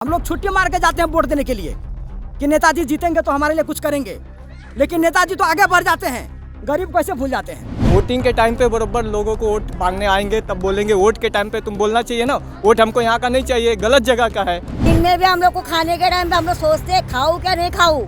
हम लोग छुट्टी मार के जाते हैं वोट देने के लिए कि नेताजी जीतेंगे तो हमारे लिए कुछ करेंगे, लेकिन नेताजी तो आगे बढ़ जाते हैं, गरीब कैसे भूल जाते हैं। वोटिंग के टाइम पे बराबर लोगों को वोट मांगने आएंगे तब बोलेंगे। वोट के टाइम पे तुम बोलना चाहिए ना, वोट हमको यहाँ का नहीं चाहिए, गलत जगह का है। दिन में भी हम लोग को खाने के टाइम पे हम लोग सोचते हैं खाऊं क्या नहीं खाऊं,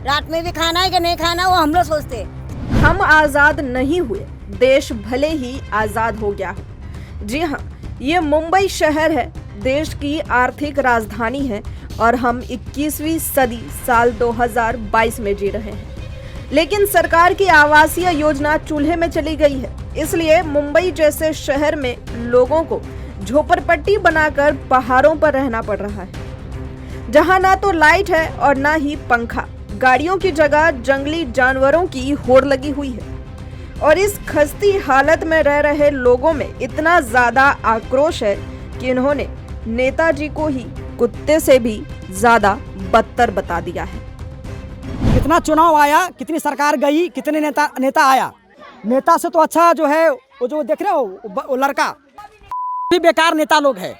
रात में भी खाना है कि नहीं खाना, वो हम लोग सोचते हैं। हम आज़ाद नहीं हुए, देश भले ही आज़ाद हो गया हो। जी हाँ, ये मुंबई शहर है, देश की आर्थिक राजधानी है और हम 21वीं सदी साल 2022 में जी रहे हैं। लेकिन सरकार की आवासीय योजना चूल्हे में चली गई है, इसलिए मुंबई जैसे शहर में लोगों को झोपड़पट्टी बनाकर पहाड़ों पर रहना पड़ रहा है, जहां ना तो लाइट है और ना ही पंखा। गाड़ियों की जगह जंगली जानवरों की होड़ लगी हुई है और इस खस्ती हालत में रह रहे लोगों में इतना ज्यादा आक्रोश है कि इन्होंने नेताजी को ही कुत्ते से भी ज्यादा बदतर बता दिया है। कितना चुनाव आया, कितनी सरकार गई, कितने नेता आया। नेता से तो अच्छा जो है वो जो देख रहे हो वो लड़का भी बेकार नेता लोग है।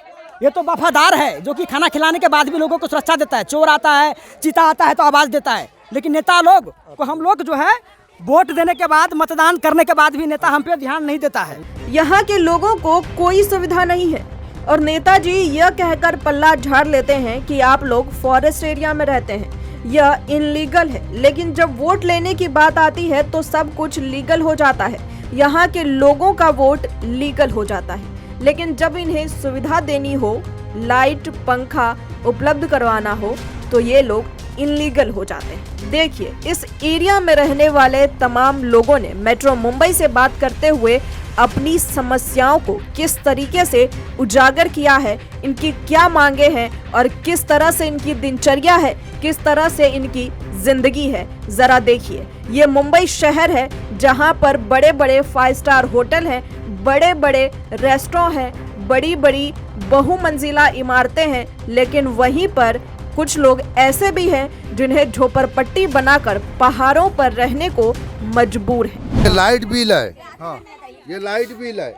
ये तो वफादार है जो कि खाना खिलाने के बाद भी लोगों को सुरक्षा देता है। चोर आता है, चीता आता है तो आवाज़ देता है, लेकिन नेता लोग को हम लोग जो है वोट देने के बाद, मतदान करने के बाद भी नेता हम पे ध्यान नहीं देता है। यहाँ के लोगों को कोई सुविधा नहीं है और नेताजी यह कहकर पल्ला झाड़ लेते हैं कि आप लोग फॉरेस्ट एरिया में रहते हैं, यह इनलीगल है। लेकिन जब वोट लेने की बात आती है तो सब कुछ लीगल हो जाता है, यहाँ के लोगों का वोट लीगल हो जाता है। लेकिन जब इन्हें सुविधा देनी हो, लाइट पंखा उपलब्ध करवाना हो, तो ये लोग इनलीगल हो जाते हैं। देखिए, इस एरिया में रहने वाले तमाम लोगों ने मेट्रो मुंबई से बात करते हुए अपनी समस्याओं को किस तरीके से उजागर किया है, इनकी क्या मांगे हैं और किस तरह से इनकी दिनचर्या है, किस तरह से इनकी जिंदगी है। जरा देखिए, ये मुंबई शहर है जहां पर बड़े बड़े 5 स्टार होटल हैं, बड़े बड़े रेस्टोरेंट हैं, बड़ी बड़ी बहुमंजिला इमारतें हैं, लेकिन वहीं पर कुछ लोग ऐसे भी हैं जिन्हें झोपड़पट्टी बनाकर पहाड़ों पर रहने को मजबूर हैं। ये लाइट बिल है। हाँ, ये लाइट बिल है।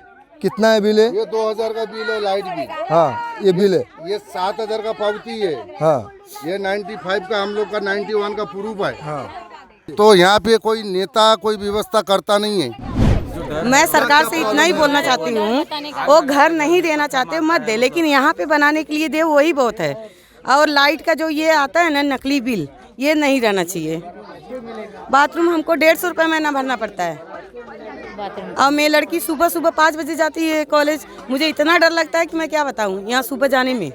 कितना है बिल है? ये 2000 का बिल है, लाइट बिल। हाँ, ये बिल है। ये 7000 का पावती है। हाँ, ये 95 का, हम लोग का 91 का प्रूफ है। हाँ। तो यहाँ पे कोई नेता कोई व्यवस्था करता नहीं है। मैं सरकार से इतना ही बोलना चाहती हूँ, वो घर नहीं देना चाहते मत दे, लेकिन यहाँ पे बनाने के लिए दे, वही बहुत है। और लाइट का जो ये आता है ना नकली बिल, ये नहीं रहना चाहिए। बाथरूम हमको 150 रुपये महीना भरना पड़ता है। और मेरी लड़की सुबह सुबह 5 बजे जाती है कॉलेज। मुझे इतना डर लगता है कि मैं क्या बताऊँ यहाँ सुबह जाने में।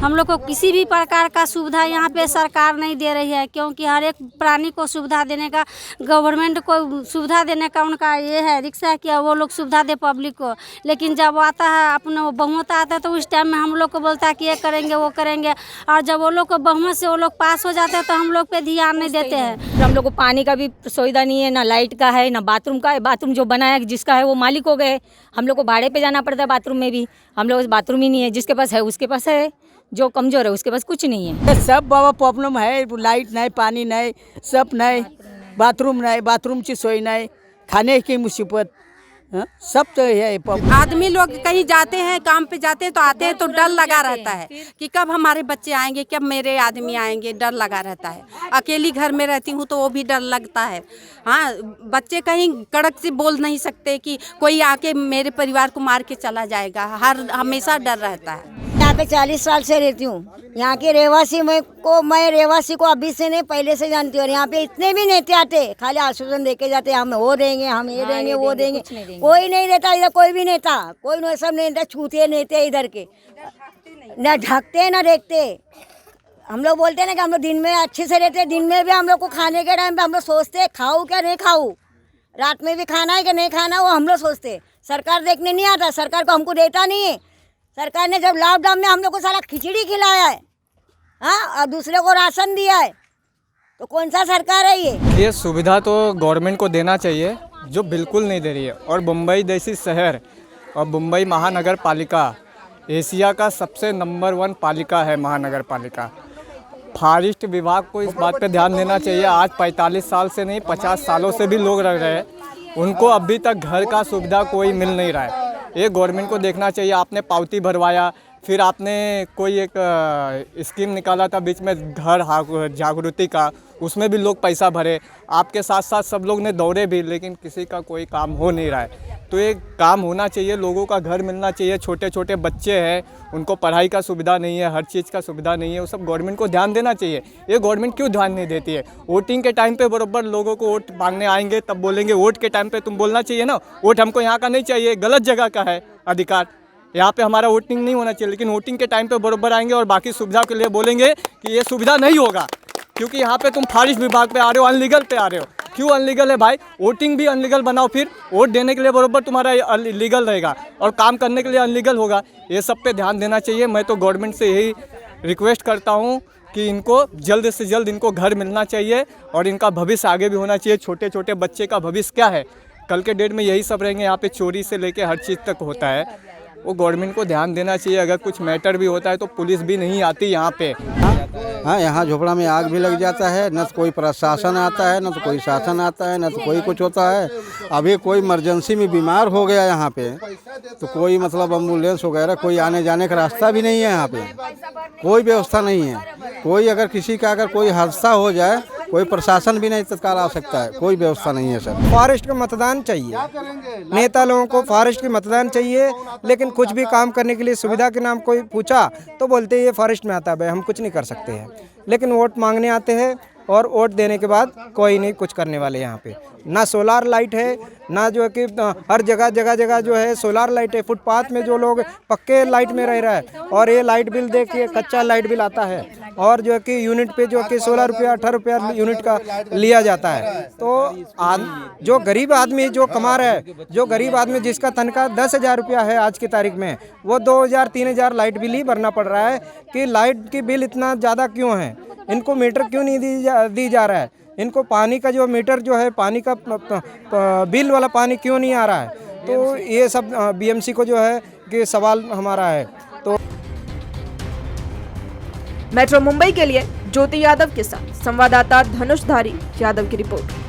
हम लोग को किसी भी प्रकार का सुविधा यहाँ पे सरकार नहीं दे रही है, क्योंकि हर एक प्राणी को सुविधा देने का, गवर्नमेंट को सुविधा देने का उनका ये है रिक्शा किया, वो लोग सुविधा दे पब्लिक को। लेकिन जब आता है अपना बहुमत आता है तो उस टाइम में हम लोग को बोलता है कि ये करेंगे वो करेंगे, और जब वो लोग को बहुमत से वो लोग पास हो जाते हैं तो हम लोग पे ध्यान नहीं देते हैं। हम लोग को पानी का भी सुविधा नहीं है, ना लाइट का है, ना बाथरूम का है। बाथरूम जो बनाया जिसका है वो मालिक हो गए, हम लोग को भाड़े पे जाना पड़ता है बाथरूम में भी। हम लोग बाथरूम ही नहीं है, जिसके पास है उसके पास है, जो कमजोर है उसके पास कुछ नहीं है। सब बाबा प्रॉब्लम है, लाइट नहीं, पानी नहीं, सब नहीं, बाथरूम नहीं, बाथरूम की सोई नहीं, खाने की मुसीबत, सब तो है। आदमी लोग कहीं जाते हैं, काम पे जाते हैं तो आते हैं तो डर लगा रहता है कि कब हमारे बच्चे आएंगे, कब मेरे आदमी आएंगे, डर लगा रहता है। अकेली घर में रहती हूँ तो वो भी डर लगता है। हाँ, बच्चे कहीं कड़क से बोल नहीं सकते कि कोई आके मेरे परिवार को मार के चला जाएगा, हमेशा डर रहता है। यहाँ पे 40 साल से रहती हूँ, यहाँ के रहवासी मैं रहवासी को अभी से नहीं पहले से जानती हूँ। और यहाँ पे इतने भी नेता आते, खाली आश्वासन देके जाते, हम वो देंगे, हम ये देंगे, वो देंगे, कोई नहीं देता इधर, कोई भी नेता, कोई नहीं, सब नेता छूते नेते इधर के, न ढकते न देखते। हम लोग बोलते हैं ना कि हम लोग दिन में अच्छे से रहते, दिन में भी हम लोग को खाने के टाइम पे हम लोग सोचते हैं खाऊं क्या नहीं खाऊं, रात में भी खाना है कि नहीं खाना, वो हम लोग सोचते। सरकार देखने नहीं आता, सरकार को हमको देता नहीं है। सरकार ने जब लॉकडाउन में हम लोग को सारा खिचड़ी खिलाया है, हाँ, और दूसरे को राशन दिया है, तो कौन सा सरकार है ये सुविधा तो गवर्नमेंट को देना चाहिए, जो बिल्कुल नहीं दे रही है। और मुंबई जैसी शहर और मुंबई महानगर पालिका एशिया का सबसे नंबर 1 पालिका है, महानगर पालिका। फॉरेस्ट विभाग को इस बात पे ध्यान देना चाहिए। आज 45 साल से नहीं, 50 सालों से भी लोग रह रहे हैं, उनको अभी तक घर का सुविधा कोई मिल नहीं रहा है। ये गवर्नमेंट को देखना चाहिए। आपने पावती भरवाया, फिर आपने कोई एक स्कीम निकाला था बीच में घर जागृति का, उसमें भी लोग पैसा भरे, आपके साथ साथ सब लोग ने दौड़े भी, लेकिन किसी का कोई काम हो नहीं रहा है। तो ये काम होना चाहिए, लोगों का घर मिलना चाहिए। छोटे छोटे बच्चे हैं, उनको पढ़ाई का सुविधा नहीं है, हर चीज़ का सुविधा नहीं है, वो सब गवर्नमेंट को ध्यान देना चाहिए। ये गवर्नमेंट क्यों ध्यान नहीं देती है? वोटिंग के टाइम पे बराबर लोगों को वोट मांगने आएंगे तब बोलेंगे, वोट के टाइम पे तुम बोलना चाहिए ना वोट हमको यहाँ का नहीं चाहिए, गलत जगह का है अधिकार, यहाँ पे हमारा वोटिंग नहीं होना चाहिए। लेकिन वोटिंग के टाइम पे बराबर आएंगे और बाकी सुविधा के लिए बोलेंगे कि ये सुविधा नहीं होगा, क्योंकि यहाँ पे तुम फॉरेस्ट विभाग पे आ रहे हो, अनलीगल पे आ रहे हो। क्यों अनलीगल है भाई? वोटिंग भी अनलीगल बनाओ, फिर वोट देने के लिए बराबर तुम्हारा लीगल रहेगा और काम करने के लिए अनलीगल होगा। ये सब पे ध्यान देना चाहिए। मैं तो गवर्नमेंट से यही रिक्वेस्ट करता हूँ कि इनको जल्द से जल्द इनको घर मिलना चाहिए और इनका भविष्य आगे भी होना चाहिए। छोटे छोटे बच्चे का भविष्य क्या है? कल के डेट में यही सब रहेंगे। यहाँ पे चोरी से लेके हर चीज़ तक होता है, वो गवर्नमेंट को ध्यान देना चाहिए। अगर कुछ मैटर भी होता है तो पुलिस भी नहीं आती यहाँ पे। हाँ, यहाँ झोपड़ा में आग भी लग जाता है, न तो कोई प्रशासन आता है, न तो कोई शासन आता है, न तो कोई कुछ होता है। अभी कोई इमरजेंसी में बीमार हो गया यहाँ पे तो कोई मतलब एम्बुलेंस वगैरह कोई आने जाने का रास्ता भी नहीं है। यहाँ पे कोई व्यवस्था नहीं है। कोई अगर किसी का अगर कोई हादसा हो जाए, कोई प्रशासन भी नहीं तत्काल आ सकता है, कोई व्यवस्था नहीं है सर। फॉरेस्ट का मतदान चाहिए, नेता लोगों को फॉरेस्ट की मतदान चाहिए। लेकिन कुछ भी काम करने के लिए सुविधा के नाम कोई पूछा तो बोलते हैं ये फॉरेस्ट में आता है, भाई हम कुछ नहीं कर सकते हैं। लेकिन वोट मांगने आते हैं और वोट देने के बाद कोई नहीं कुछ करने वाले। यहाँ पे ना सोलार लाइट है, ना जो है कि हर जगह जगह जो है सोलार लाइट है। फुटपाथ में जो लोग पक्के लाइट में रह रहा है और ये लाइट बिल देखिए, कच्चा लाइट बिल आता है और जो है कि यूनिट पे जो कि 16 रुपया 18 रुपया यूनिट का लिया जाता है। तो जो गरीब आदमी जो कमा रहा है, जो गरीब आदमी जिसका तनख्वाह 10,000 रुपया है आज की तारीख में, वो 2,000-3,000 लाइट बिल ही भरना पड़ रहा है। कि लाइट की बिल इतना ज़्यादा क्यों है? इनको मीटर क्यों नहीं दी जा रहा है? इनको पानी का जो मीटर जो है, पानी का बिल वाला पानी क्यों नहीं आ रहा है? तो ये सब बीएमसी को जो है कि सवाल हमारा है। तो मेट्रो मुंबई के लिए ज्योति यादव के साथ संवाददाता धनुष धारी यादव की रिपोर्ट।